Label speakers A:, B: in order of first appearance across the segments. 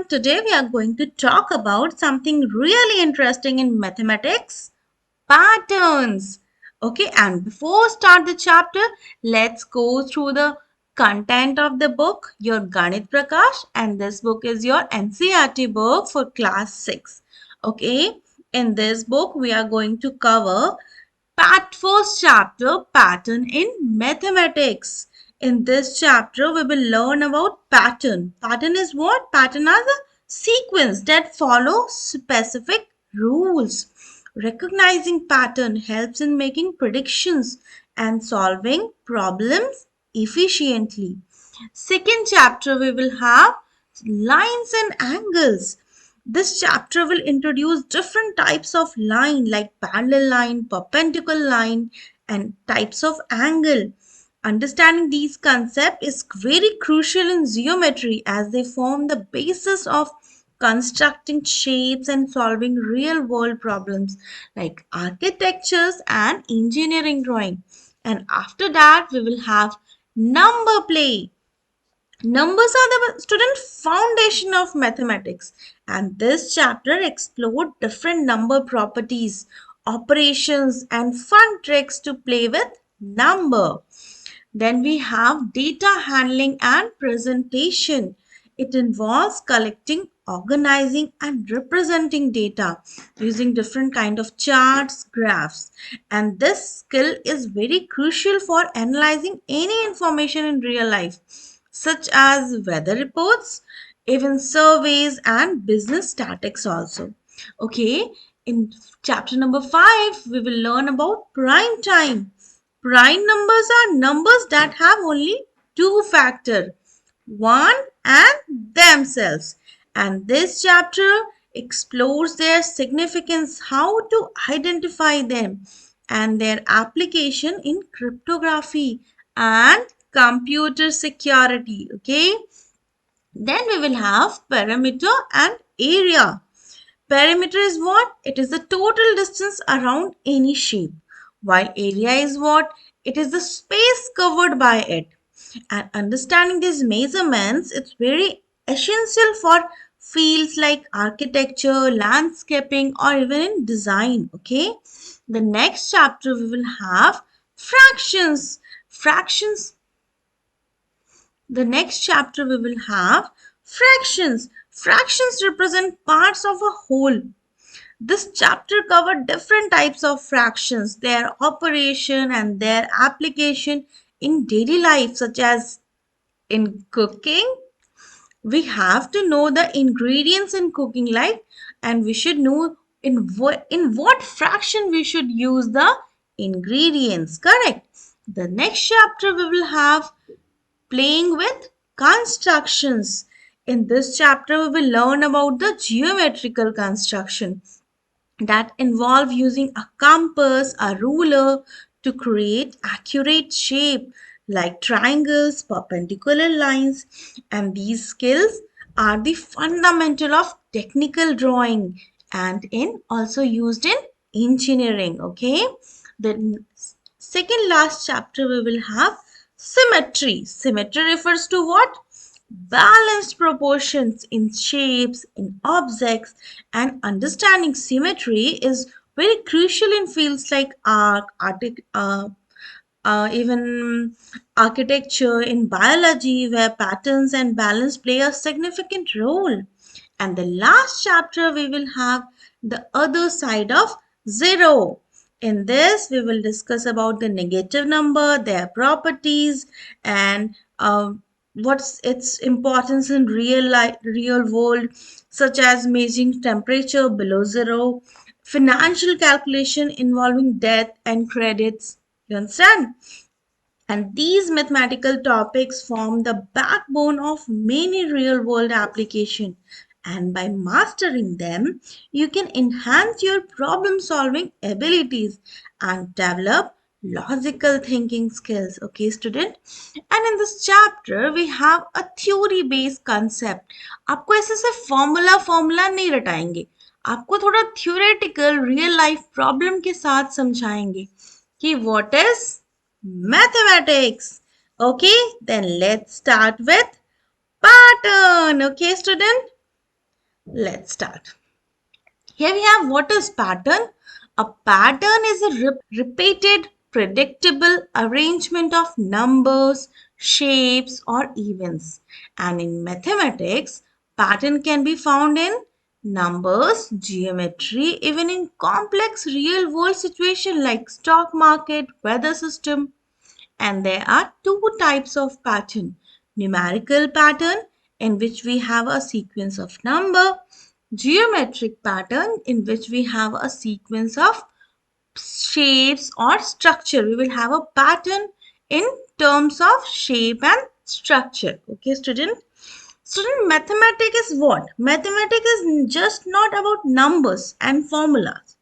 A: today we are going to talk about something really interesting in mathematics, patterns. Okay, and before start the chapter, let's go through the content of the book, your Ganit Prakash, and this book is your NCERT book for class 6. Okay, in this book we are going to cover first chapter, pattern in mathematics. In this chapter, we will learn about pattern. Pattern is what? Pattern are the sequence that follow specific rules. Recognizing pattern helps in making predictions and solving problems efficiently. Second chapter, we will have lines and angles. This chapter will introduce different types of line like parallel line, perpendicular line, and types of angle. Understanding these concepts is very crucial in geometry as they form the basis of constructing shapes and solving real world problems like architectures and engineering drawing. And after that, we will have number play. Numbers are the student foundation of mathematics, and this chapter explored different number properties, operations, and fun tricks to play with number. Then we have data handling and presentation. It involves collecting, organizing, and representing data using different kind of charts, graphs. And this skill is very crucial for analyzing any information in real life, such as weather reports, even surveys, and business statistics also. Okay, in chapter number 5, we will learn about prime time. Prime numbers are numbers that have only two factors, 1 and themselves. And this chapter explores their significance, how to identify them, and their application in cryptography and computer security. Okay. Then we will have perimeter and area. Perimeter is what? It is the total distance around any shape. While area is what? It is the space covered by it. And understanding these measurements, it's very essential for fields like architecture, landscaping, or even in design. Okay. The next chapter we will have fractions. Fractions the next chapter we will have fractions. Fractions represent parts of a whole. This chapter covered different types of fractions, their operation and their application in daily life, such as in cooking. We have to know the ingredients in cooking, like, and we should know in what fraction we should use the ingredients. Correct. The next chapter we will have playing with constructions. In this chapter, we will learn about the geometrical construction that involve using a compass, a ruler to create accurate shape like triangles, perpendicular lines, and these skills are the fundamental of technical drawing and in also used in engineering. Okay, the second last chapter we will have symmetry. Symmetry refers to what? Balanced proportions in shapes, in objects, and understanding symmetry is very crucial in fields like even architecture, in biology, where patterns and balance play a significant role. And the last chapter, we will have the other side of zero. In this, we will discuss about the negative number, their properties, and what's its importance in real world, such as measuring temperature below zero, financial calculation involving debt and credits. You understand? And these mathematical topics form the backbone of many real world applications. And by mastering them, you can enhance your problem solving abilities and develop logical thinking skills. Okay, student? And in this chapter, we have a theory based concept. आपको ऐसे से formula नहीं रटाएंगे, आपको थोड़ा theoretical real life problem के साथ समझाएंगे कि what is mathematics. Okay, then let's start with pattern. Okay, student. Let's start. Here we have what is pattern. A pattern is a repeated, predictable arrangement of numbers, shapes, or events. And in mathematics, pattern can be found in numbers, geometry, even in complex real world situations like stock market, weather system. And there are two types of pattern. Numerical pattern, in which we have a sequence of number. Geometric pattern, in which we have a sequence of shapes or structure. We will have a pattern in terms of shape and structure. Okay, student? Student, mathematics is what? Mathematics is just not about numbers and formulas.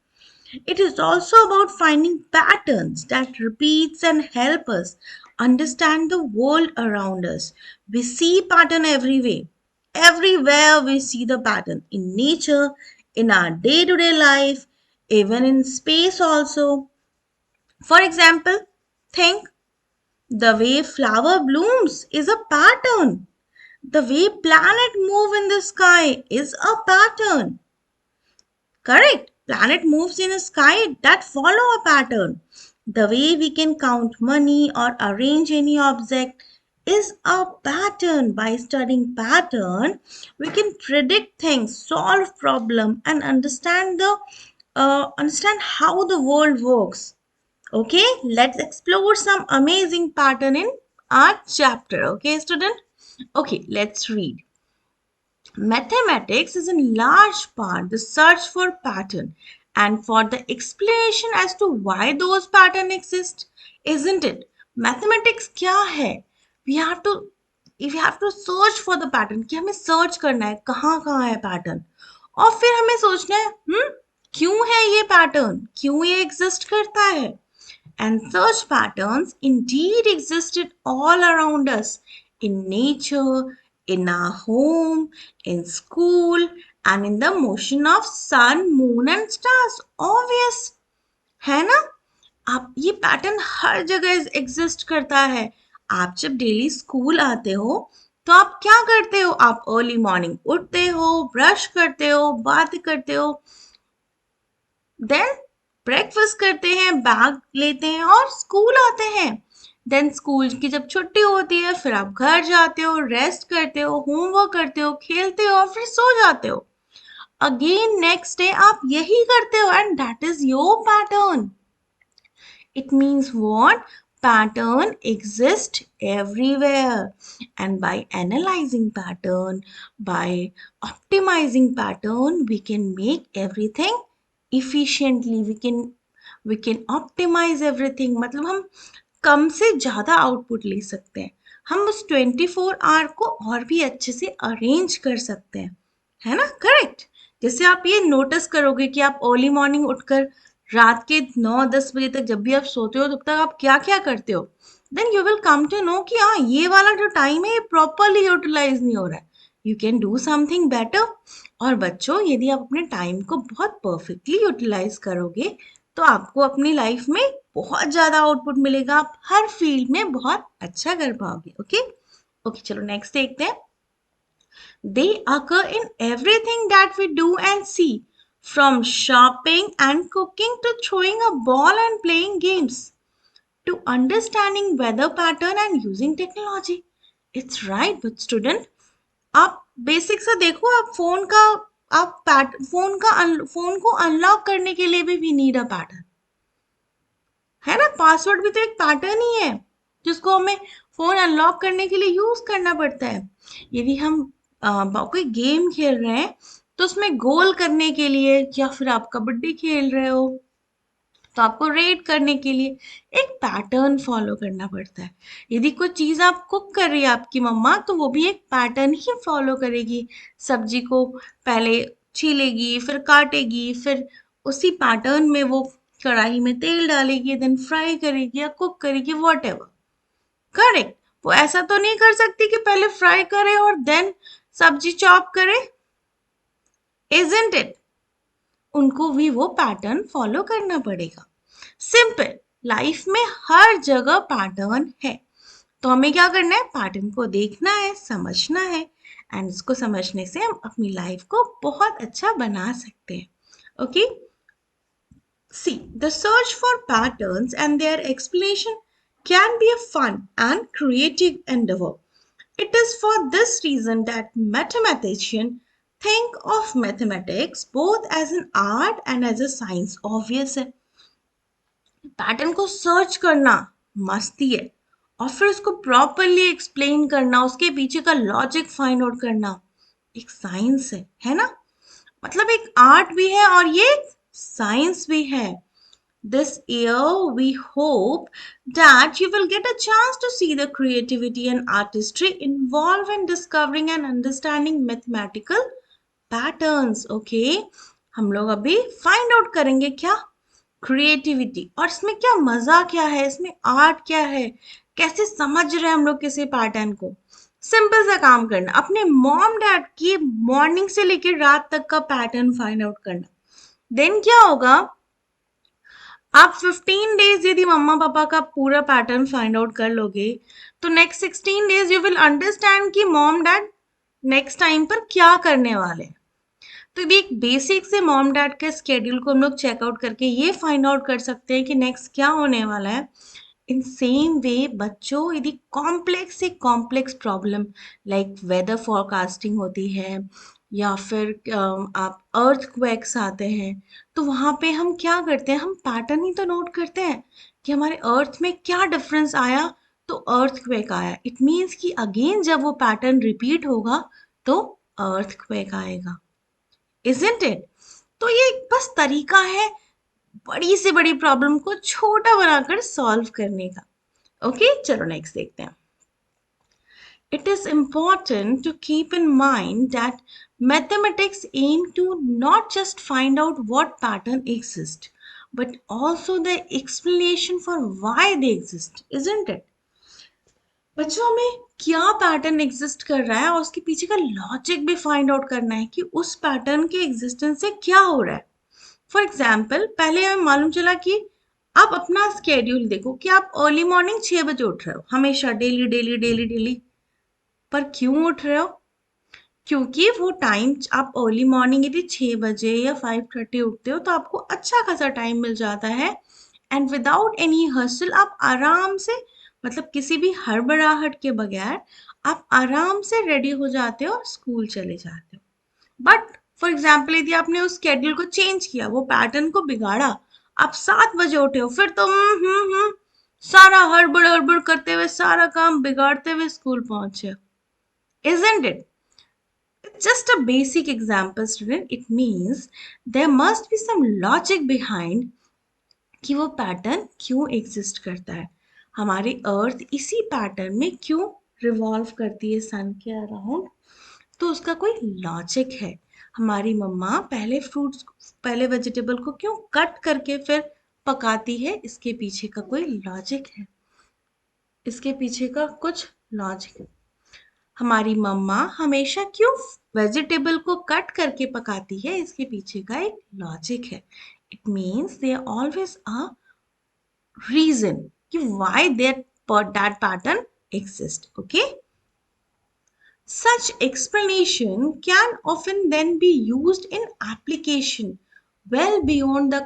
A: It is also about finding patterns that repeats and help us understand the world around us. We see pattern everywhere. Everywhere we see the pattern in nature, in our day-to-day life, even in space also. For example, think the way flower blooms is a pattern. The way planet move in the sky is a pattern. Correct. Planet moves in a sky that follow a pattern. The way we can count money or arrange any object is a pattern. By studying pattern, we can predict things, solve problem, and understand how the world works. Okay, let's explore some amazing pattern in our chapter. Okay, student. Okay, let's read. Mathematics is in large part the search for pattern and for the explanation as to why those patterns exist, isn't it? Mathematics क्या है? We have to if we have to search for the pattern कि हमें search करना है कहाँ कहाँ है pattern और फिर हमें सोचना है क्यों है ये pattern क्यों ये exist करता है and such patterns indeed existed all around us in nature, in our home, in school, and in the motion of sun, moon, and stars. Obvious है ना? आप ये पैटर्न हर जगह एग्जिस्ट करता है आप जब डेली स्कूल आते हो तो आप क्या करते हो आप अर्ली मॉर्निंग उठते हो ब्रश करते हो बात करते हो देन ब्रेकफास्ट करते हैं बैग लेते हैं और स्कूल आते हैं देन स्कूल की जब छुट्टी होती है फिर आप घर जाते हो रेस्ट करते हो होमवर्क करते हो खेलते हो और फिर सो जाते हो अगेन नेक्स्ट डे आप यही करते हो and that is your pattern it means what? Pattern exist everywhere. And by analyzing pattern, by optimizing pattern, we can make everything efficiently. We can optimize everything. मतलब हम कम से ज़्यादा आउटपुट ले सकते हैं हम उस 24 आवर को और भी अच्छे से अरेंज कर सकते हैं है ना करेक्ट जैसे आप ये नोटिस करोगे कि आप अर्ली मॉर्निंग उठकर रात के 9-10 बजे तक जब भी आप सोते हो तब तक आप क्या क्या करते हो then you will come to know कि हाँ ये वाला जो टाइम है ये प्रॉपरली यूटिलाइज नहीं हो रहा है you can do something better और बच्चों यदि आप अपने टाइम को बहुत परफेक्टली यूटिलाइज करोगे तो आपको अपनी लाइफ में बहुत ज़्यादा आउटपुट मिलेगा आप हर फील्ड में बहुत अच्छा कर पाओगे ओके ओके चलो नेक्स्ट देखते हैं they occur in everything that we do and see, from shopping and cooking to throwing a ball and playing games, to understanding weather pattern and using technology. It's right, but student, आप basic सा देखो आप phone को unlock करने के लिए भी we need a pattern है ना पासवर्ड भी तो एक पैटर्न ही है जिसको हमें फोन अनलॉक करने के लिए यूज करना पड़ता है यदि हम कोई गेम खेल रहे हैं तो उसमें गोल करने के लिए या फिर आप कबड्डी खेल रहे हो तो आपको रेड करने के लिए एक पैटर्न फॉलो करना पड़ता है यदि कोई चीज़ आप कुक कर रही है आपकी मम्मा तो वो भी एक पैटर्न ही फॉलो करेगी सब्जी को पहले छीलेगी फिर काटेगी फिर उसी पैटर्न में वो कढ़ाई में तेल डालेगी देन फ्राई करेगी या कुक करेगी वॉट एवर करेक्ट वो ऐसा तो नहीं कर सकती कि पहले फ्राई करे और देन सब्जी चॉप करे इजंट इट उनको भी वो पैटर्न फॉलो करना पड़ेगा सिंपल लाइफ में हर जगह पैटर्न है तो हमें क्या करना है पैटर्न को देखना है समझना है एंड इसको समझने से हम अपनी लाइफ को बहुत अच्छा बना सकते हैं. Okay. See, the search for patterns and their explanation can be a fun and creative endeavor. It is for this reason that mathematicians think of mathematics both as an art and as a science. Obvious है. Pattern को search करना मस्ती है, और फिर उसको properly explain करना, उसके पीछे का लॉजिक फाइंड आउट करना एक साइंस है ना. मतलब एक आर्ट भी है और ये साइंस भी है. This year, we hope that you will get a chance to see the creativity and artistry involved in discovering and understanding mathematical patterns. Okay? हम लोग अभी फाइंड आउट करेंगे क्या क्रिएटिविटी, और इसमें क्या मजा क्या है, इसमें आर्ट क्या है, कैसे समझ रहे हैं हम लोग किसी पैटर्न को. सिंपल सा काम करना, अपने मॉम डैड की मॉर्निंग से लेकर रात तक का पैटर्न फाइंड आउट करना. देन क्या होगा, आप 15 डेज यदि मम्मा पापा का पूरा पैटर्न फाइंड आउट कर लोगे, तो next 16 days you will understand कि मॉम डैड नेक्स्ट टाइम पर क्या करने वाले. तो ये एक बेसिक से मॉम डैड के स्केड्यूल को हम लोग चेकआउट करके ये फाइंड आउट कर सकते हैं कि नेक्स्ट क्या होने वाला है. इन सेम वे बच्चों, यदि कॉम्प्लेक्स से complex problem like weather forecasting होती है, या फिर आप अर्थक्वेक्स आते हैं, तो वहाँ पे हम क्या करते हैं, हम पैटर्न ही तो नोट करते हैं कि हमारे अर्थ में क्या डिफरेंस आया, तो अर्थक्वेक आया. इट मीन्स कि अगेन जब वो पैटर्न रिपीट होगा तो अर्थक्वेक आएगा. Isn't it? तो ये एक बस तरीका है बड़ी से बड़ी प्रॉब्लम को छोटा बनाकर सॉल्व करने का. ओके, चलो नेक्स्ट देखते हैं. It is important to keep in mind that mathematics aim to not just find out what pattern exist, but also the explanation for why they exist, isn't it? बच्चों हमें क्या pattern exist कर रहा है और उसके पीछे का लॉजिक भी फाइंड आउट करना है कि उस पैटर्न के एग्जिस्टेंस से क्या हो रहा है. फॉर एग्जाम्पल, पहले हमें मालूम चला कि आप अपना स्केड्यूल देखो कि आप अर्ली मॉर्निंग 6 बजे उठ रहे हो हमेशा, डेली डेली डेली डेली. पर क्यों उठ रहे हो? क्योंकि वो टाइम आप अर्ली मॉर्निंग यदि 6 बजे या 5:30 उठते हो तो आपको अच्छा खासा टाइम मिल जाता है, एंड विदाउट एनी हसल आप आराम से, मतलब किसी भी हड़बड़ाहट के बगैर आप आराम से रेडी हो जाते हो और स्कूल चले जाते हो. बट फॉर एग्जाम्पल, यदि आपने उस स्केड्यूल को चेंज किया, वो पैटर्न को बिगाड़ा, आप 7 बजे उठे हो, फिर तो सारा हड़बड़ हड़बड़ करते हुए, सारा काम बिगाड़ते हुए स्कूल पहुंचे. Isn't it? It's just a basic example, student. It means there must be some logic behind कि वो पैटर्न क्यों एग्जिस्ट करता है. हमारी अर्थ इसी पैटर्न में क्यों रिवॉल्व करती है सन के अराउंड, तो उसका कोई लॉजिक है. हमारी मम्मा पहले फ्रूट्स, पहले वेजिटेबल को क्यों कट करके फिर पकाती है, इसके पीछे का कोई लॉजिक है, इसके पीछे का कुछ लॉजिक है. हमारी मम्मा हमेशा क्यों वेजिटेबल को कट करके पकाती है, इसके पीछे का एक लॉजिक है. It means there always a reason कि why that pattern exist. Okay. Such explanation can often then be used in application well beyond the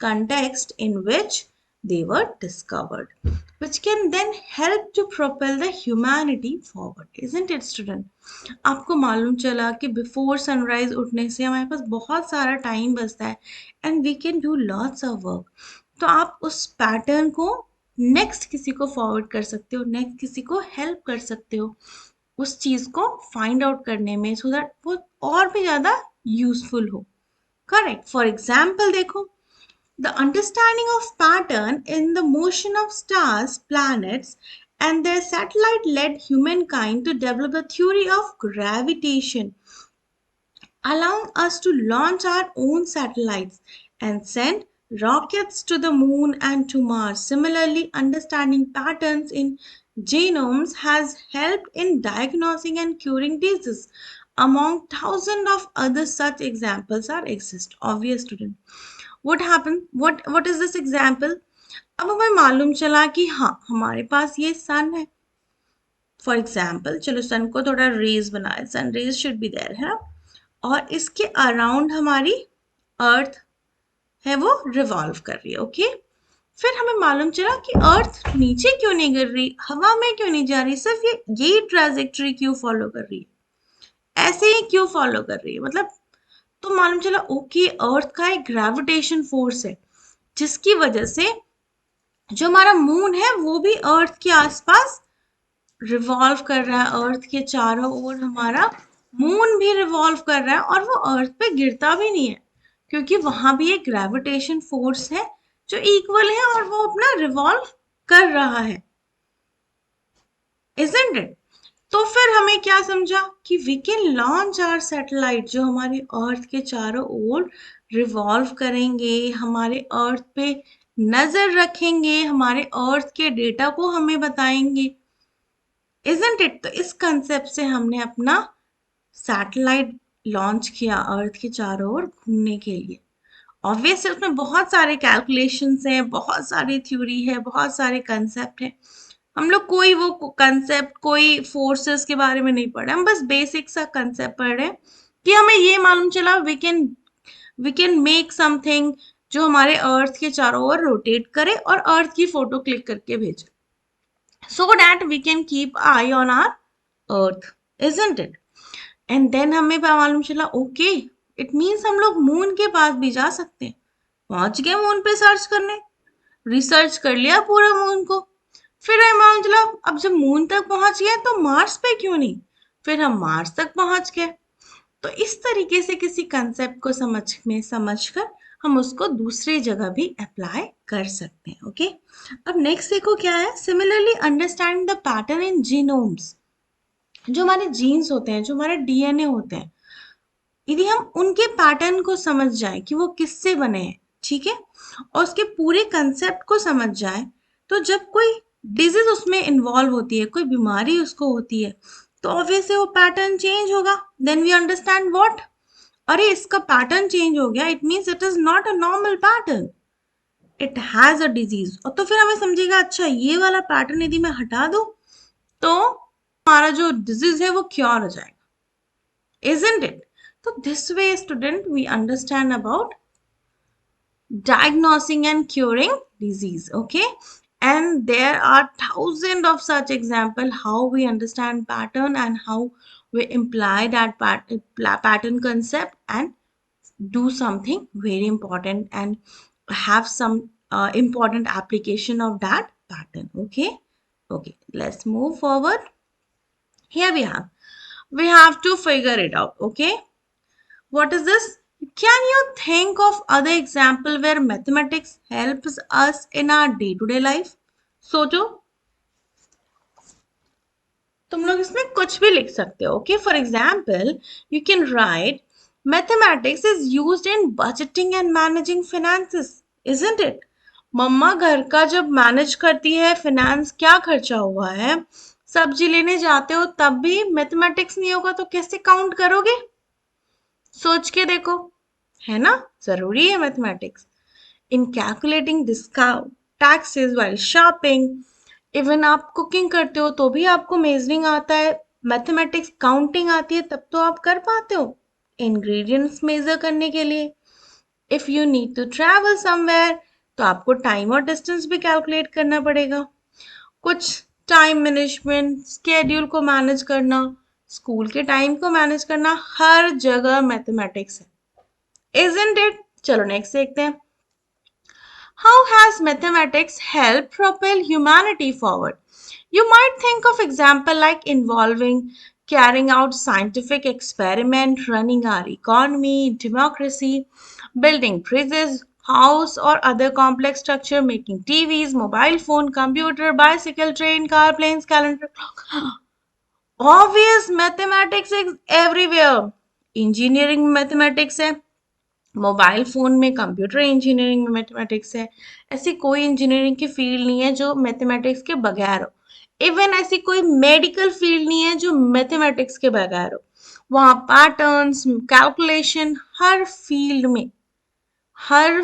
A: context in which they were discovered, which can then help to propel the humanity forward. Isn't it, student? आपको मालूम चला कि before sunrise उठने से हमारे पास बहुत सारा time बचता है and we can do lots of work. तो आप उस पैटर्न को नेक्स्ट किसी को फॉरवर्ड कर सकते हो, नेक्स्ट किसी को हेल्प कर सकते हो उस चीज को फाइंड आउट करने में, सो दैट वो और भी ज्यादा यूजफुल हो. करेक्ट. फॉर एग्जाम्पल देखो, the understanding of pattern in the motion of stars, planets, and their satellite led humankind to develop the theory of gravitation, allowing us to launch our own satellites and send rockets to the moon and to Mars. Similarly, understanding patterns in genomes has helped in diagnosing and curing diseases. Among thousands of other such examples are exist. Obvious, student. What happened? What is this example? अब हमें मालूम चला कि हाँ, हमारे पास ये सन है, for example चलो सन को थोड़ा रेज बनाए, sun rays should be there है, और इसके अराउंड हमारी अर्थ है वो रिवॉल्व कर रही है। ओके, फिर हमें मालूम चला कि अर्थ नीचे क्यों नहीं गिर रही, हवा में क्यों नहीं जा रही, सिर्फ ये ट्रांजेक्टरी क्यों फॉलो कर रही है, ऐसे ही क्यों फॉलो कर रही है, मतलब तो मालूम चला ओके अर्थ का एक ग्रेविटेशन फोर्स है जिसकी वजह से जो हमारा मून है वो भी अर्थ के आसपास रिवॉल्व कर रहा है, अर्थ के चारों ओर हमारा मून भी रिवॉल्व कर रहा है और वो अर्थ पे गिरता भी नहीं है क्योंकि वहां भी एक ग्रेविटेशन फोर्स है जो इक्वल है और वो अपना रिवॉल्व कर रहा है, इजंट इट? तो फिर हमें क्या समझा कि we can launch our satellite जो हमारे अर्थ के चारों ओर रिवॉल्व करेंगे, हमारे अर्थ पे नजर रखेंगे, हमारे अर्थ के डेटा को हमें बताएंगे, इजंट इट? तो इस कंसेप्ट से हमने अपना सैटेलाइट लॉन्च किया अर्थ के चारों ओर घूमने के लिए। ऑब्वियसली उसमें बहुत सारे कैलकुलेशंस हैं, बहुत सारी थ्योरी है, बहुत सारे कंसेप्ट है। हम लोग कोई वो कंसेप्ट कोई फोर्सेस के बारे में नहीं पढ़े, हम बस बेसिक सा कंसेप्ट पढ़ रहे हैं कि हमें ये मालूम चला वी कैन मेक समथिंग जो हमारे अर्थ के चारों ओर रोटेट करे और अर्थ की फोटो क्लिक करके भेजे so that we can keep eye on our earth, isn't it? And then हमें मालूम चला ओके इट मीन्स हम लोग मून के पास भी जा सकते हैं, पहुंच गए मून पे सर्च करने, रिसर्च कर लिया पूरा मून को। फिर हमें मालूम चला अब जब मून तक पहुंच गए तो मार्स पे क्यों नहीं, फिर हम मार्स तक पहुंच गए। तो इस तरीके से किसी कंसेप्ट को समझकर हम उसको दूसरी जगह भी अप्लाई कर सकते हैं। ओके, अब नेक्स्ट देखो क्या है, similarly understand the pattern in genomes. जो हमारे जीन्स होते हैं, जो हमारे डीएनए होते हैं, यदि हम उनके पैटर्न को समझ जाए कि वो किससे बने हैं, ठीक है, और उसके पूरे कंसेप्ट को समझ जाए, तो जब कोई डिजीज उसमें इन्वॉल्व होती है, कोई बीमारी उसको होती है, तो ऑब्वियसली वो पैटर्न चेंज होगा। देन वी अंडरस्टैंड व्हाट, अरे इसका पैटर्न चेंज हो गया, it means it is not a normal pattern, it has a disease. और तो फिर हमें समझेगा अच्छा ये वाला पैटर्न यदि मैं हटा दूं तो हमारा जो डिजीज है वो क्योर हो जाएगा, isn't it? So this way student we understand about diagnosing and curing disease, okay? And there are thousands of such example how we understand pattern and how we imply that pattern concept and do something very important and have some important application of that pattern, okay? Okay, let's move forward. Here we have to figure it out, okay? What is this? Can you think of other example where mathematics helps us in our day-to-day life? सोचो, तुम लोग इसमें कुछ भी लिख सकते हो। Okay, for example you can write mathematics is used in budgeting and managing finances, isn't it? मम्मा घर का जब मैनेज करती है फिनेंस, क्या खर्चा हुआ है, सब्जी लेने जाते हो तब भी मैथमेटिक्स नहीं होगा तो कैसे काउंट करोगे? सोच के देखो, है ना, जरूरी है मैथमेटिक्स इन calculating discount, taxes while shopping. Even आप कुकिंग करते हो तो भी आपको मेजरिंग आता है, मैथमेटिक्स काउंटिंग आती है तब तो आप कर पाते हो इंग्रेडिएंट्स मेजर करने के लिए। If you need to travel somewhere तो आपको टाइम और डिस्टेंस भी कैलकुलेट करना पड़ेगा। कुछ टाइम मैनेजमेंट, स्केड्यूल को मैनेज करना, स्कूल के टाइम को मैनेज करना, हर जगह मैथमेटिक्स है, इजंट इट? चलो नेक्स्ट देखते हैं। How has mathematics helped propel humanity forward? You might think of example like involving carrying out scientific experiment, running our economy, democracy, building bridges, house or other complex structure, making TVs, mobile phone, computer, bicycle, train, car, planes, calendar, clock. Obvious mathematics is everywhere. Engineering में mathematics है, mobile phone में, computer engineering में mathematics है, ऐसी कोई engineering की field नहीं है जो मैथमेटिक्स के बगैर हो, इवन ऐसी कोई मेडिकल फील्ड नहीं है जो मैथमेटिक्स के बगैर हो। वहाँ पैटर्न्स, कैलकुलेशन, हर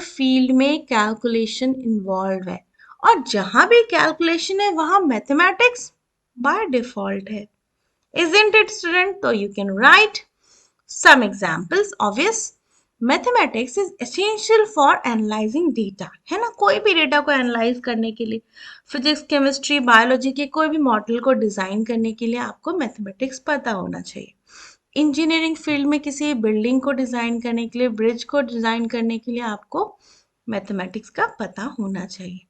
A: फील्ड में कैलकुलेशन इन्वॉल्व है, और जहां भी कैलकुलेशन है वहां मैथमेटिक्स बाय डिफॉल्ट है, isn't it student? तो you can write some examples. Obvious, mathematics is essential for analyzing data, है ना, कोई भी डेटा को एनालाइज करने के लिए, फिजिक्स केमिस्ट्री बायोलॉजी के कोई भी मॉडल को डिजाइन करने के लिए आपको मैथमेटिक्स पता होना चाहिए। इंजीनियरिंग फील्ड में किसी बिल्डिंग को डिजाइन करने के लिए, ब्रिज को डिजाइन करने के लिए आपको मैथमेटिक्स का पता होना चाहिए।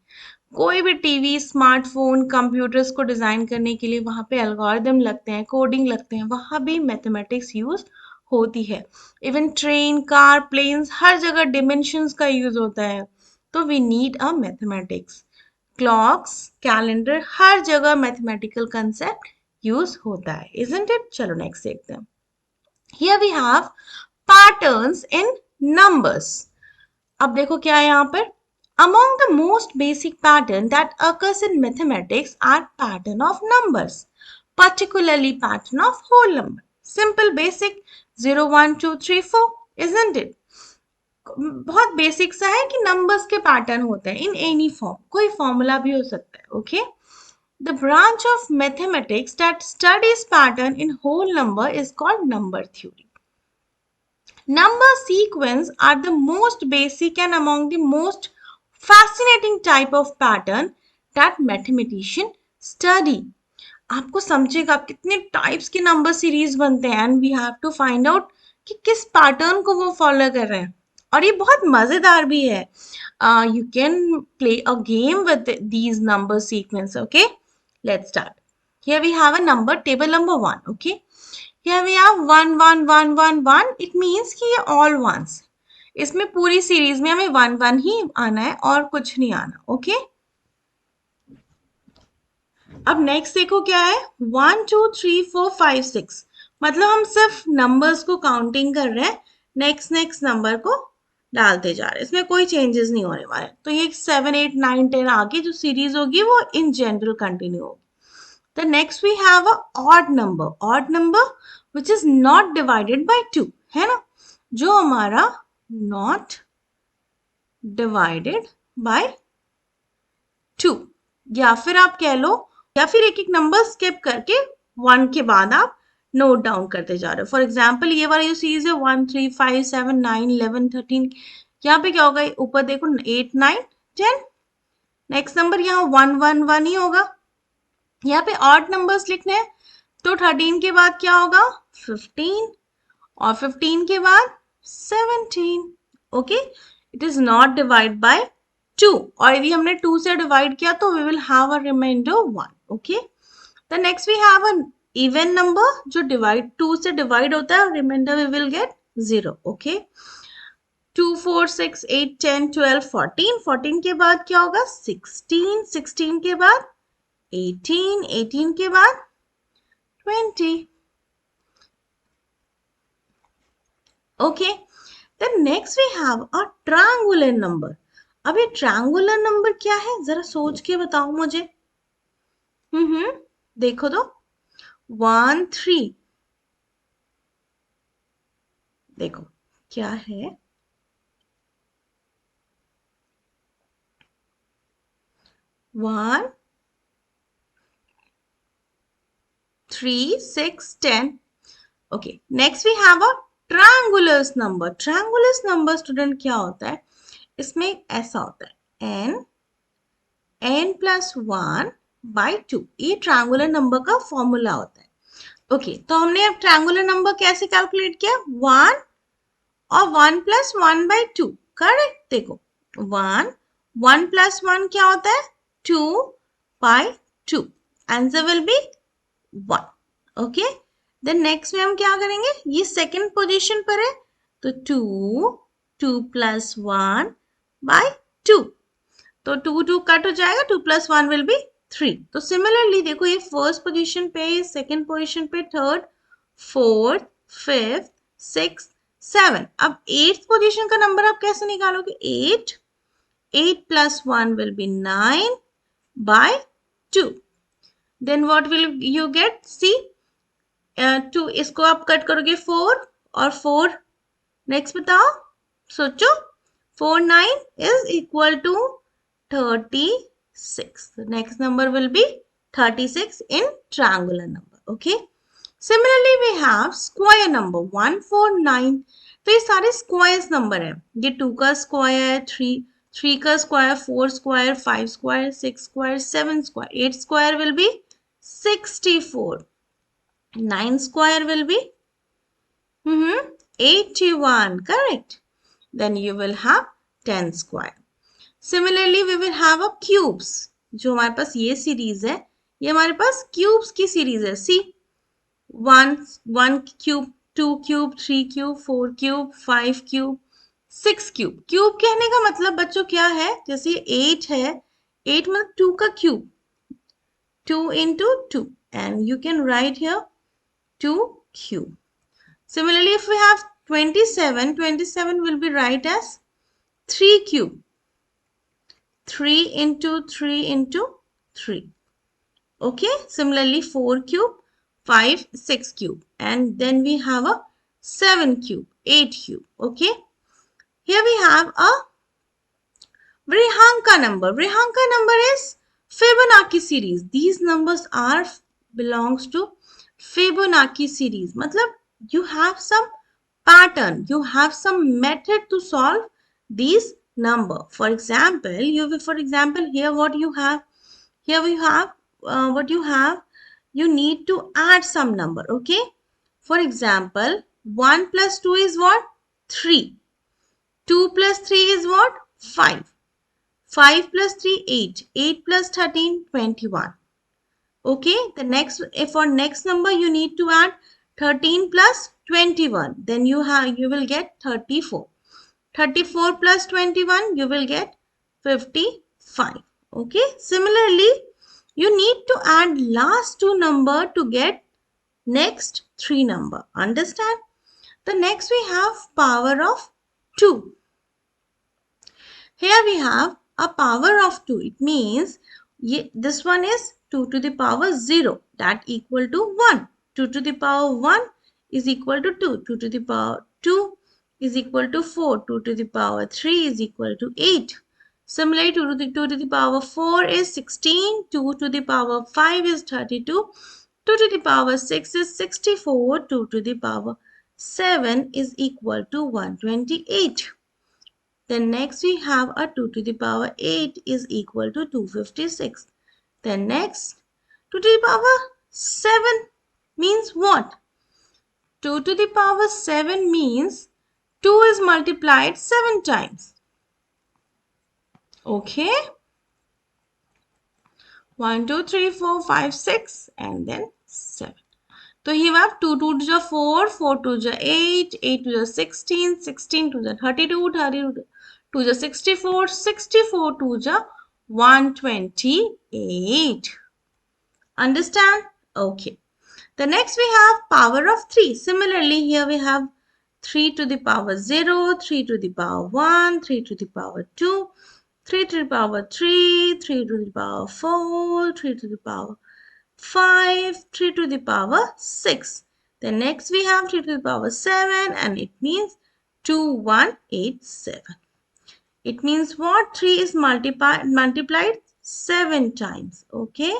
A: कोई भी टीवी, स्मार्टफोन, कंप्यूटर्स को डिजाइन करने के लिए वहां पे एल्गोरिदम लगते हैं, कोडिंग लगते हैं, वहां भी मैथमेटिक्स यूज होती है। इवन ट्रेन, कार, प्लेन्स, हर जगह डिमेंशंस का यूज होता है, तो we need a mathematics. Clocks, calendar, हर जगह मैथमेटिकल कंसेप्ट यूज होता है, इजंट इट? चलो नेक्स्ट देखते हैं। Here we have patterns in numbers. अब देखो क्या है यहाँ पर, among the most basic pattern that occurs in mathematics are pattern of numbers, particularly pattern of whole number. Simple, basic, 0, 1, 2, 3, 4, isn't it? बहुत बेसिक सा है कि नंबर्स के पैटर्न होते हैं इन एनी फॉर्म, कोई फॉर्मूला भी हो सकता है, okay. The branch of mathematics that studies pattern in whole number is called number theory. Number sequence are the most basic and among the most fascinating type of pattern that mathematician study. आपको समझेगा कितने types के number series बनते हैं and we have to find out कि किस pattern को वो फॉलो कर रहे हैं, और ये बहुत मजेदार भी है। You can play a game with these number sequence, okay. Let's start. Here we have a number table number 1, okay. Here we have 1 1 1 1 1. It means कि ये all ones. इसमें पूरी सीरीज में हमें 1 1 ही आना है और कुछ नहीं आना, ओके। अब नेक्स्ट देखो क्या है, 1 2 3 4 5 6, मतलब हम सिर्फ नंबर्स को काउंटिंग कर रहे हैं, नेक्स्ट नेक्स्ट नंबर को डालते जा रहे हैं, इसमें कोई चेंजेस नहीं होने वाले। तो ये 7 8 9 10 आगे जो सीरीज होगी वो इन जनरल कंटिन्यू होगी। The next we have a odd number which is not divided by 2, है ना, जो हमारा not divided by 2, या फिर आप कह लो, या फिर एक एक नंबर स्किप करके 1 के बाद आप नोट डाउन करते जा रहे हो। फॉर एग्जाम्पल ये वाला जो सीरीज है 1 3 5 7 9 11 13, यहाँ पे क्या होगा, ऊपर देखो 8 9 10, नेक्स्ट नंबर यहाँ 1 1 1 ही होगा। यहाँ पे ऑड नंबर्स लिखने हैं तो 13 के बाद क्या होगा 15, और 15 के बाद 17, okay. It is not divide by 2, और यदि हमने 2 से डिवाइड किया तो we will have a remainder 1, okay. The next we have a even number जो डिवाइड 2 से डिवाइड होता है, remainder we will get 0, okay. 2 4 6 8 10 12 14, 14 के बाद क्या होगा 16, 16 के बाद 18, 18 के बाद 20, okay. Then next we have a triangular number. अब ये triangular number क्या है, जरा सोच के बताओ मुझे। देखो तो 1 3, देखो क्या है 1 3 6 10, okay. Next we have a triangulars number. Triangulars number student क्या होता है, इसमें ऐसा होता है n plus 1 by 2, ये ट्रायंगुलर नंबर का फॉर्मूला होता है, ओके। तो हमने अब ट्रायंगुलर नंबर कैसे कैलकुलेट किया, 1 और 1 plus 1 by 2, करेक्ट। देखो 1 1 plus 1 क्या होता है 2 by 2, answer will be 1, okay. Then next में हम क्या करेंगे, ये सेकंड पोजीशन पर है तो 2 2 plus 1 by 2, तो 2 2 कट हो जाएगा, 2 plus 1 विल बी 3। तो सिमिलरली देखो ये फर्स्ट पोजीशन पे, ये सेकंड पोजीशन पे, थर्ड, फोर्थ, फिफ्थ, सिक्स, 7। अब 8th पोजीशन का नंबर आप कैसे निकालोगे, 8 8 plus 1 will be 9 by 2, then what will you get, see 2, इसको आप कट करोगे 4 और 4, नेक्स्ट बताओ, सोचो 4 9 is equal to 36, the next number will be 36 in triangular number. Okay. Similarly, we have square number 149. तो ये सारे स्क्वायर्स नंबर है. ये 2 का स्क्वायर, 3 का square, 4 square, 5 square, 6 square, 7 square. 8 square will be 64. 9 square will be 81. Correct. Then you will have 10 square. Similarly, we will have a cubes. जो हमारे पास ये सीरीज है, ये हमारे पास क्यूब्स की सीरीज है. सी 1 cube, 2 cube, 3 cube, 4 cube, 5 cube, 6 cube. Cube कहने का मतलब बच्चों क्या है? जैसे 8 है, 8 मतलब 2 का cube, 2 into 2, and you can write here 2 cube. Similarly, if we have 27, 27 will be write as 3 cube. 3 into 3 into 3. Okay. Similarly, 4 cube, 5, 6 cube. And then we have a 7 cube, 8 cube. Okay. Here we have a Vrihanka number. Vrihanka number is Fibonacci series. These numbers are belongs to Fibonacci series. मतलब you have some pattern, you have some method to solve these number. For example, here what you have, here we have what you have, you need to add some number. Okay. For example, 1 plus 2 is what? 3. 2 plus 3 is what? 5. 5 plus 3, 8. 8 plus 13, 21. Okay, the next, for next number, you need to add 13 plus 21. Then you will get 34. 34 plus 21, you will get 55. Okay, similarly, you need to add last two number to get next three number. Understand? The next we have power of 2. Here we have a power of 2. It means this one is 2 to the power 0, that equal to 1. 2 to the power 1 is equal to 2. 2 to the power 2 is equal to 4. 2 to the power 3 is equal to 8. Similarly, 2 to the power 4 is 16. 2 to the power 5 is 32. 2 to the power 6 is 64. 2 to the power 7 is equal to 128. Then next we have a 2 to the power 8 is equal to 256. Then next 2 to the power 7 means what? 2 to the power 7 means 2 is multiplied 7 times. Okay. 1, 2, 3, 4, 5, 6 and then 7. So here we have 2 to the 4, 4 to the 8, 8 to the 16, 16 to the 32, 32 to the 64, 64 to the 128. Understand? Okay. The next we have power of 3. Similarly, here we have 3 to the power 0, 3 to the power 1, 3 to the power 2, 3 to the power 3, 3 to the power 4, 3 to the power 5, 3 to the power 6. Then next we have 3 to the power 7 and it means 2187. It means what? 3 is multiplied 7 times. Okay.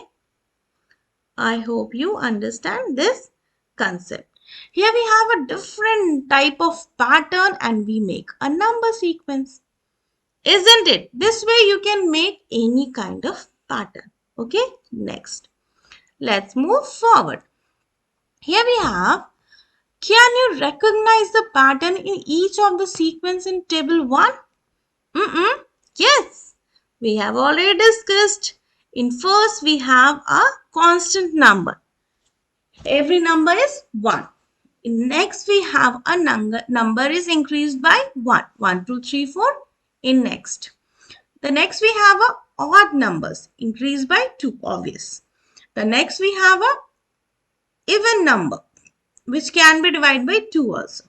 A: I hope you understand this concept. Here we have a different type of pattern and we make a number sequence. Isn't it? This way you can make any kind of pattern. Okay. Next. Let's move forward. Here we have, can you recognize the pattern in each of the sequence in table 1? Yes, we have already discussed. In first, we have a constant number. Every number is 1. In next, we have a number is increased by 1. 1, 2, 3, 4 in next. The next we have a odd numbers increased by 2, obvious. The next we have a even number which can be divided by 2 also.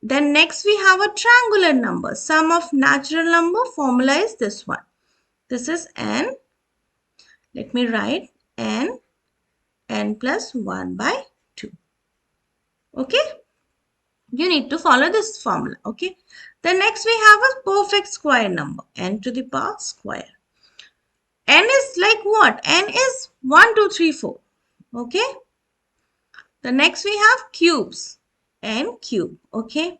A: Then next we have a triangular number. Sum of natural number formula is this one. This is n. Let me write n plus 1 by 2. Okay. You need to follow this formula. Okay. Then next we have a perfect square number, n to the power square. N is like what? N is 1, 2, 3, 4. Okay. The next we have cubes. N cube. Okay.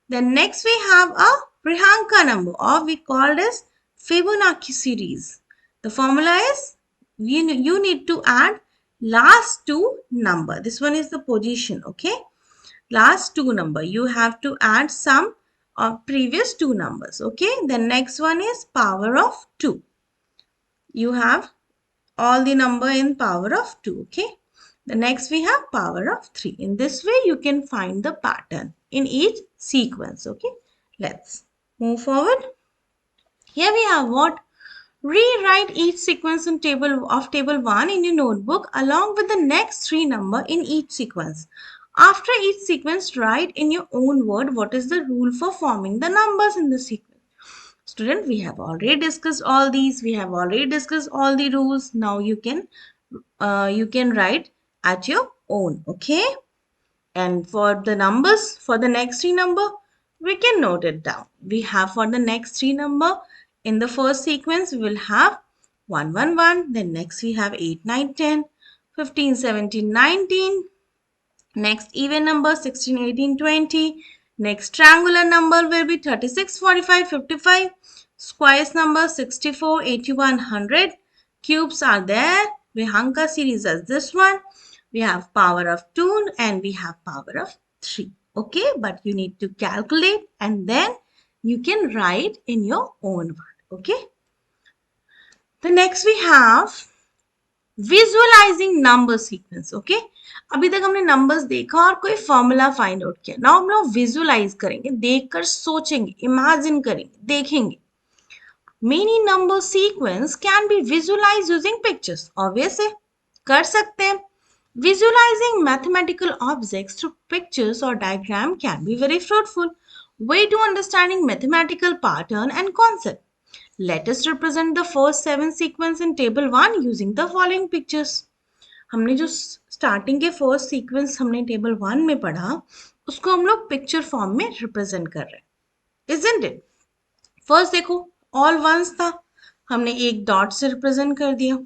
A: Then next we have a Prihanka number, or we call this Fibonacci series. The formula is you need to add last two number. This one is the position. Okay. Last two number. You have to add some of previous two numbers. Okay. The next one is power of 2. You have all the number in power of 2. Okay. The next we have power of 3. In this way you can find the pattern in each sequence. Okay. Let's move forward. Here we have what? Rewrite each sequence in table 1 in your notebook along with the next three number in each sequence. After each sequence, write in your own word what is the rule for forming the numbers in the sequence. Student, we have already discussed all these. We have already discussed all the rules. Now you can write at your own. Okay. And for the numbers, for the next three number, we can note it down. We have for the next three number, in the first sequence, we will have 1, 1, 1. Then next we have 8, 9, 10, 15, 17, 19. Next even number 16, 18, 20. Next triangular number will be 36, 45, 55. Squares number 64, 81, 100. Cubes are there. Prihanka series as this one. We have power of 2 and we have power of 3. Okay, but you need to calculate and then you can write in your own word. Okay. The next we have visualising number sequence. Okay, अभी तक हमने numbers देखा और कोई formula find out किया. Now हम लोग visualise करेंगे, देखकर सोचेंगे, इमेजिन करेंगे, देखेंगे. Many number sequence can be visualise using pictures. Obvious है, कर सकते हैं. Visualizing mathematical objects through pictures or diagram can be very fruitful way to understanding mathematical pattern and concept. Let us represent the first 7 sequence in table 1 using the following pictures. हमने जो starting के first sequence हमने table 1 में पढ़ा उसको हम लोग picture form में रिप्रेजेंट कर रहे हैं. Isn't it? फर्स्ट देखो ऑल वंस था, हमने एक डॉट से रिप्रेजेंट कर दिया.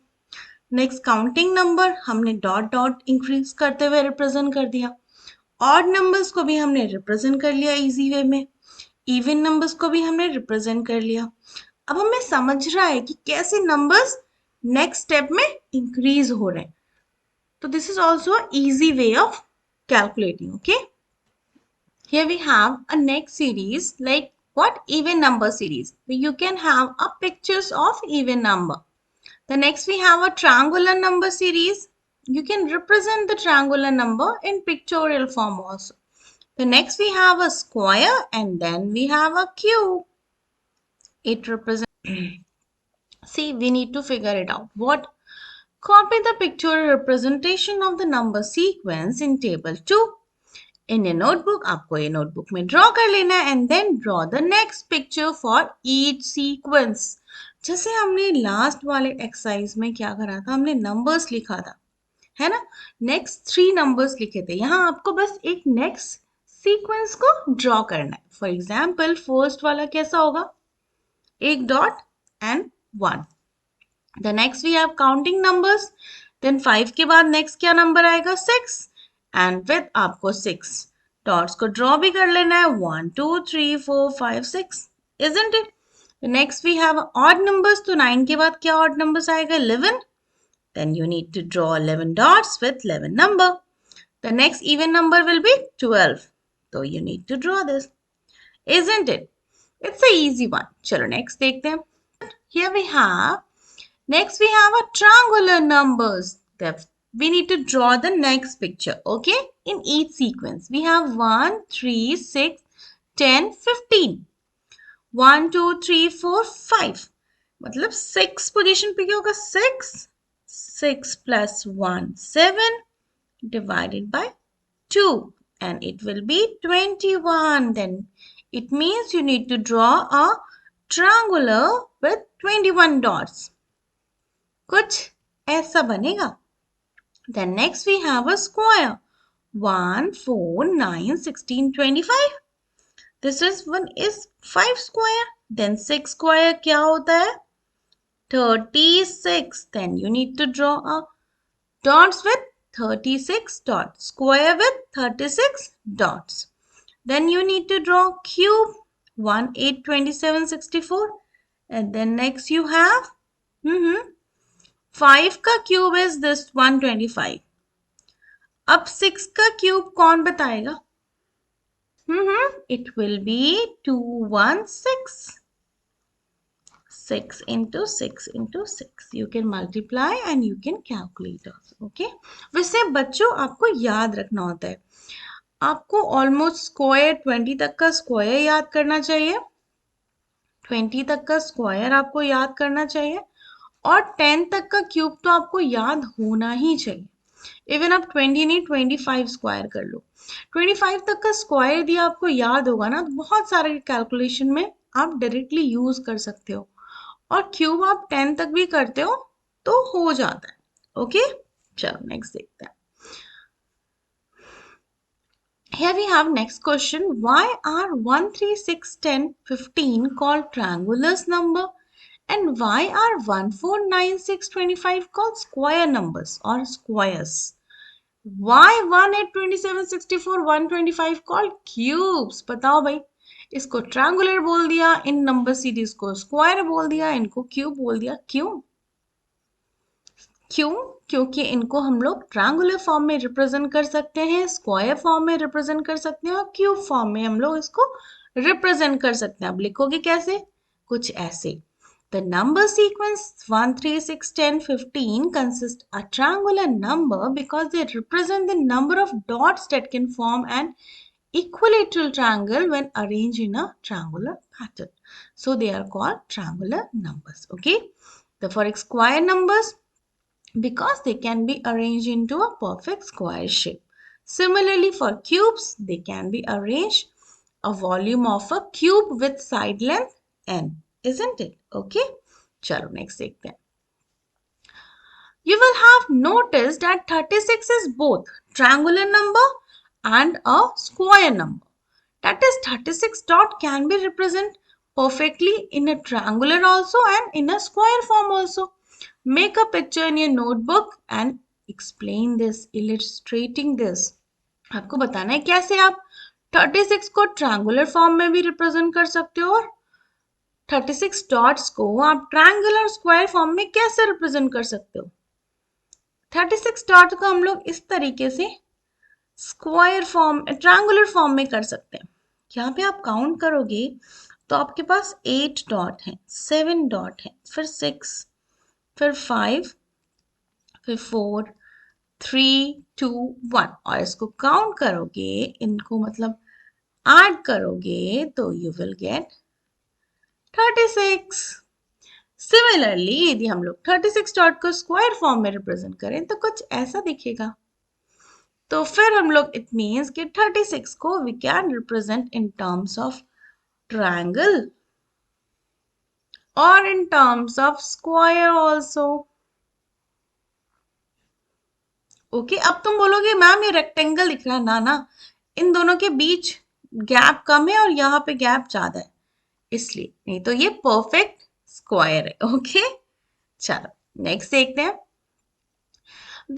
A: नेक्स्ट काउंटिंग नंबर हमने डॉट डॉट इंक्रीज करते हुए रिप्रेजेंट कर दिया. ऑड नंबर्स को भी हमने रिप्रेजेंट कर लिया इजी वे में. इवन नंबर्स को भी हमने रिप्रेजेंट कर लिया. अब हमें समझ रहा है कि कैसे नंबर्स नेक्स्ट स्टेप में इंक्रीज हो रहे हैं. तो this is also a easy way of calculating. Okay, here we have a next series like what? Even number series. You can have a pictures of even number. The next we have a triangular number series. You can represent the triangular number in pictorial form also. The next we have a square and then we have a cube. It represents see, we need to figure it out. What? Copy the pictorial representation of the number sequence in table 2. In a notebook, आपको ये notebook में draw कर लेना है and then draw the next picture for each sequence. जैसे हमने last वाले exercise में क्या करा था, हमने नंबर्स लिखा था, है ना. नेक्स्ट 3 नंबर्स लिखे थे. यहाँ आपको बस एक नेक्स्ट सीक्वेंस को ड्रॉ करना है. फॉर एग्जाम्पल फर्स्ट वाला कैसा होगा, एक dot and 1. The next we have counting numbers. Then 5 के बाद next क्या नंबर आएगा, 6. And with आपको 6 डॉट्स को ड्रॉ भी कर लेना है, 1 2 3 4 5 6. Isn't it? The next we have odd numbers. तो 9 के बाद क्या odd numbers आएगा, 11. Then you need to draw 11 dots with 11 number. The next even number will be 12. So you need to draw this. Isn't it? It's an easy one. चलो next देखते हैं. Here we have next we have a triangular numbers. We need to draw the next picture. Okay, in each sequence we have 1 3 6 10 15. 1 2 3 4 5. मतलब 6 position पे क्या होगा, 6. 6 plus 1 7 divided by 2 and it will be 21. Then it means you need to draw a triangular with 21 dots. कुछ ऐसा बनेगा. Then next we have a square. 1 4 9 16 25. This is 5 square. Then 6 square क्या होता है, 36. Then you need to draw a dots with 36 dots. Square with 36 dots. Then you need to draw cube 1, 8, 27, 64. And then next you have 5 का cube is this 125. अब 6 का cube कौन बताएगा? It will be 216. 6 into 6 into 6. You can multiply and you can calculate also. Okay. वैसे बच्चों आपको याद रखना होता है. आपको ऑलमोस्ट स्क्वायर 20 तक का स्क्वायर याद करना चाहिए. 20 तक का स्क्वायर आपको याद करना चाहिए. और 10 तक का क्यूब तो आपको याद होना ही चाहिए. इवन आप 20 नहीं 25 स्क्वायर कर लो. 25 तक का स्क्वायर यदि आपको याद होगा ना तो बहुत सारे कैलकुलेशन में आप डायरेक्टली यूज कर सकते हो. और क्यूब आप 10 तक भी करते हो तो हो जाता है. ओके चलो नेक्स्ट देखते हैं. Here we have next question. Why are 1, 3, 6, 10, 15 called triangulars number? And why are 1, 4, 9, 6, 25 called square numbers or squares? Why 1, 8, 27, 64, 125 called cubes? बताओ भाई. इसको ट्रायंगुलर बोल दिया, इन नंबर सीरीज को स्क्वायर बोल दिया, इनको क्यूब बोल दिया. क्यों? क्यों? क्योंकि इनको हम लोग ट्रायंगुलर फॉर्म में रिप्रेजेंट कर सकते हैं, स्क्वायर फॉर्म में रिप्रेजेंट कर सकते हैं और क्यूब फॉर्म में हम लोग इसको रिप्रेजेंट कर सकते हैं. अब लिखोगे कैसे? कुछ ऐसे. The number sequence 1, 3, 6, 10, 15 consist a triangular number because they represent the number of dots that can form an equilateral triangle when arranged in a triangular pattern. So they are called triangular numbers. Okay. The for square numbers because they can be arranged into a perfect square shape. Similarly for cubes, they can be arranged a volume of a cube with side length n. Isn't it? Okay. चलो next देखते हैं. You will have noticed that 36 is both triangular number and a square number. That is 36 dot can be represented perfectly in a triangular also and in a square form also. Make a picture in your notebook and explain this, illustrating this. आपको बताना है कैसे आप 36 को triangular form में भी represent कर सकते हो और 36 डॉट्स को आप ट्रायंगल और स्क्वायर फॉर्म में कैसे रिप्रेजेंट कर सकते हो. 36 डॉट को हम लोग इस तरीके से स्क्वायर फॉर्म ट्रायंगुलर फॉर्म में कर सकते हैं. यहाँ पे आप काउंट करोगे तो आपके पास 8 डॉट है, 7 डॉट है, फिर 6, फिर 5, फिर 4, 3, 2, 1 और इसको काउंट करोगे, इनको मतलब ऐड करोगे तो यू विल गेट 36. सिमिलरली यदि हम लोग 36 डॉट को स्क्वायर फॉर्म में रिप्रेजेंट करें तो कुछ ऐसा दिखेगा. तो फिर हम लोग इट मीन्स कि 36 को we can represent in terms of triangle और in terms of square also. Okay अब तुम बोलोगे मैम ये रेक्टेंगल दिख रहा है. ना ना, इन दोनों के बीच गैप कम है और यहाँ पे गैप ज्यादा है इसलिए, नहीं तो ये परफेक्ट स्क्वायर है. ओके चलो नेक्स्ट देखते हैं.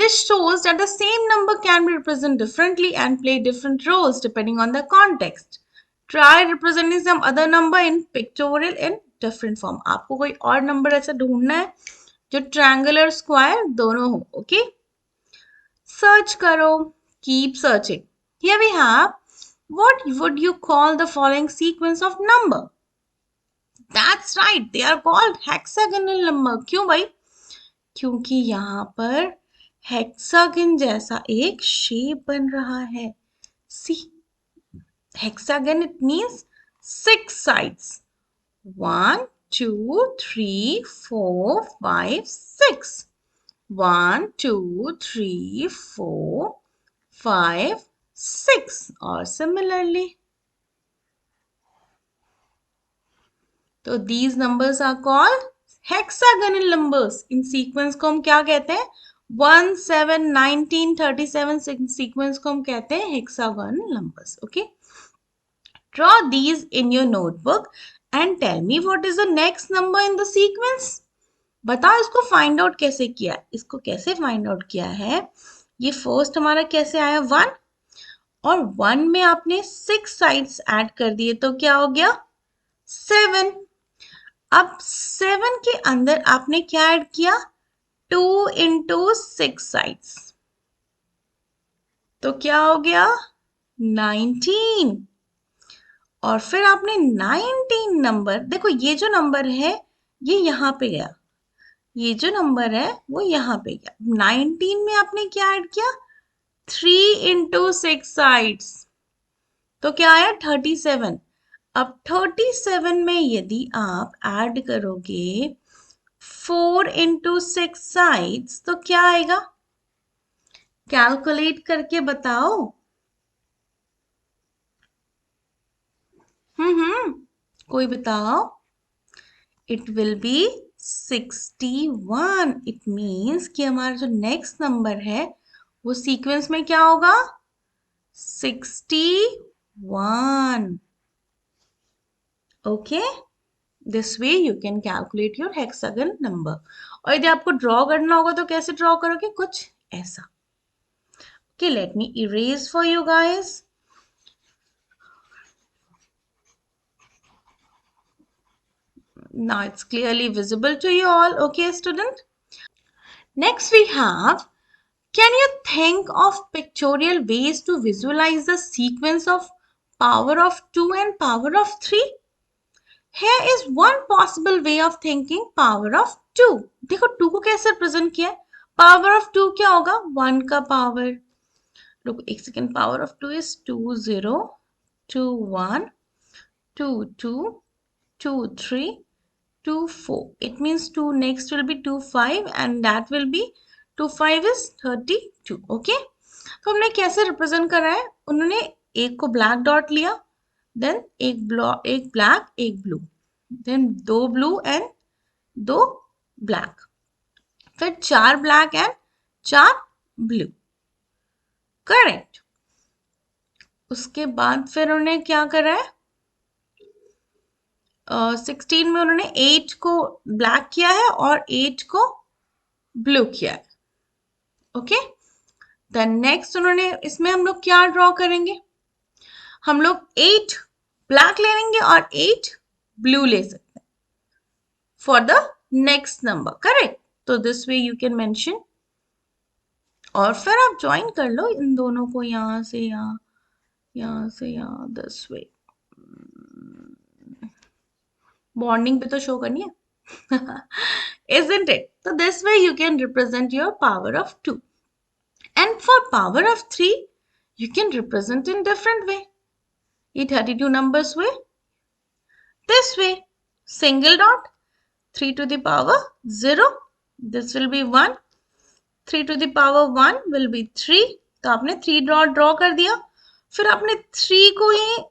A: This shows that the same number can be represented differently and play different roles depending on the context. Try representing some other number in pictorial in different form. आपको कोई और number ऐसा ढूंढना है जो triangle और square दोनों हो. Okay? Search करो. Keep searching. Here we have, what would you call the following sequence of number? That's right. They are called hexagonal number. क्यों भाई? क्योंकि यहाँ पर हेक्सागन जैसा एक शेप बन रहा है. सी हेक्सागन इट मीन्स 6 sides. 1, 2, 3, 4, 5, 6. 1, 2, 3, 4, 5, 6 और similarly. तो these numbers are called hexagonal numbers. In sequence को हम क्या कहते हैं? 1, 7, 19, 37 sequence को हम कहते हैं hexagonal numbers. Okay. Draw these in your notebook and tell me what is the next number in the sequence. बताओ इसको फाइंड आउट कैसे किया, इसको कैसे फाइंड आउट किया है। ये फर्स्ट हमारा कैसे आया 1, और 1 में आपने 6 साइड्स ऐड कर दिए तो क्या हो गया 7। अब 7 के अंदर आपने क्या ऐड किया 2 इंटू 6 साइड्स, तो क्या हो गया 19। और फिर आपने 19 नंबर, देखो ये जो नंबर है ये यहाँ पे गया, ये जो नंबर है वो यहाँ पे गया। 19 में आपने क्या ऐड किया 3 इंटू 6 साइड्स, तो क्या आया 37। अब 37 में यदि आप ऐड करोगे 4 इंटू 6 साइड्स तो क्या आएगा, कैलकुलेट करके बताओ। कोई बताओ। It will be 61। It means कि हमारा जो नेक्स्ट नंबर है वो सीक्वेंस में क्या होगा 61। Okay, this way you can calculate your hexagon number. और यदि आपको ड्रॉ करना होगा तो कैसे ड्रॉ करोगे, कुछ ऐसा। Okay, let me erase for you guys. Now it's clearly visible to you all. Okay, student. Next we have, can you think of pictorial ways to visualize the sequence of power of 2 and power of 3? Here is one possible way of thinking power of 2. देखो 2 को कैसे represent किया है? Power of 2 क्या होगा 1 का power. रुको एक second, power of 2 is 2 0 2 1 2 2 2 3 2 4. It means 2 next will be 2 5 and that will be 2 5 is 32. Okay, तो हमने कैसे रिप्रेजेंट करा है, उन्होंने एक को ब्लैक डॉट लिया, देन एक ब्लैक एक blue, then 2 blue and 2 black, फिर 4 ब्लैक एंड 4 ब्लू। करेक्ट। उसके बाद फिर उन्होंने क्या करा है 16 में उन्होंने 8 को ब्लैक किया है और 8 को ब्लू किया है। ओके, देन नेक्स्ट उन्होंने इसमें हम लोग क्या ड्रॉ करेंगे, हम लोग 8 ब्लैक ले लेंगे और 8 ब्लू ले सकते हैं for the next number. Correct, तो this way you can mention, और फिर आप ज्वाइन कर लो इन दोनों को, यहां से यहाँ, यहाँ से यहाँ, दिस वे। बॉन्डिंग भी तो शो करनी है isn't it? So this way you can represent your power of 2. And for power of 3, you can represent in different way. ये 32 numbers way. This way, single dot, 3 to the power 0. This will be 1. 3 to the power 1 will be 3. तो आपने 3 dot draw कर दिया, फिर आपने 3 को ही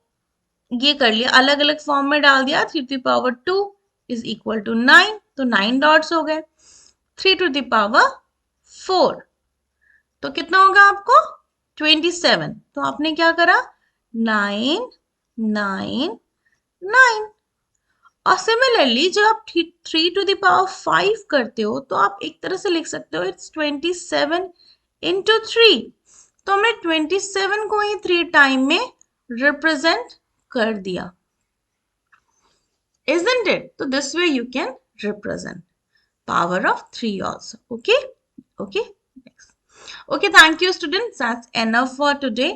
A: ये कर लिया, अलग अलग फॉर्म में डाल दिया। 3 to the power 2 is equal to 9, तो 9 डॉट्स हो गए। 3 to the power 4 तो कितना होगा आपको 27। तो आपने क्या करा 9 9 9। और सिमिलरली जब आप 3 to the power 5 करते हो तो आप एक तरह से लिख सकते हो इट्स 27 into 3। तो हमने 27 को ही 3 टाइम में रिप्रेजेंट कर दिया, isn't it? So this way you can represent power of 3 also. Okay, okay, next. Okay, thank you students, that's enough for today.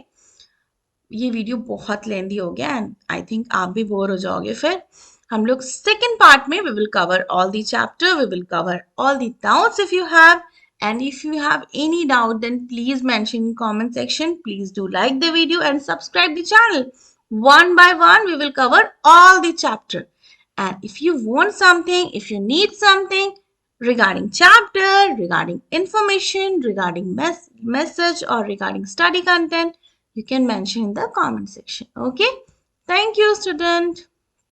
A: ये वीडियो बहुत लेंदी हो गया एंड आई थिंक आप भी बोर हो जाओगे। फिर हम लोग सेकेंड पार्ट में we will cover all the chapter, we will cover all the doubts if you have, and if you have any doubt then please mention in comment section. Please do like the video and subscribe the channel. One by one we will cover all the chapter, and if you want something, if you need something regarding chapter, regarding information, regarding message or regarding study content, you can mention in the comment section. Okay, thank you student.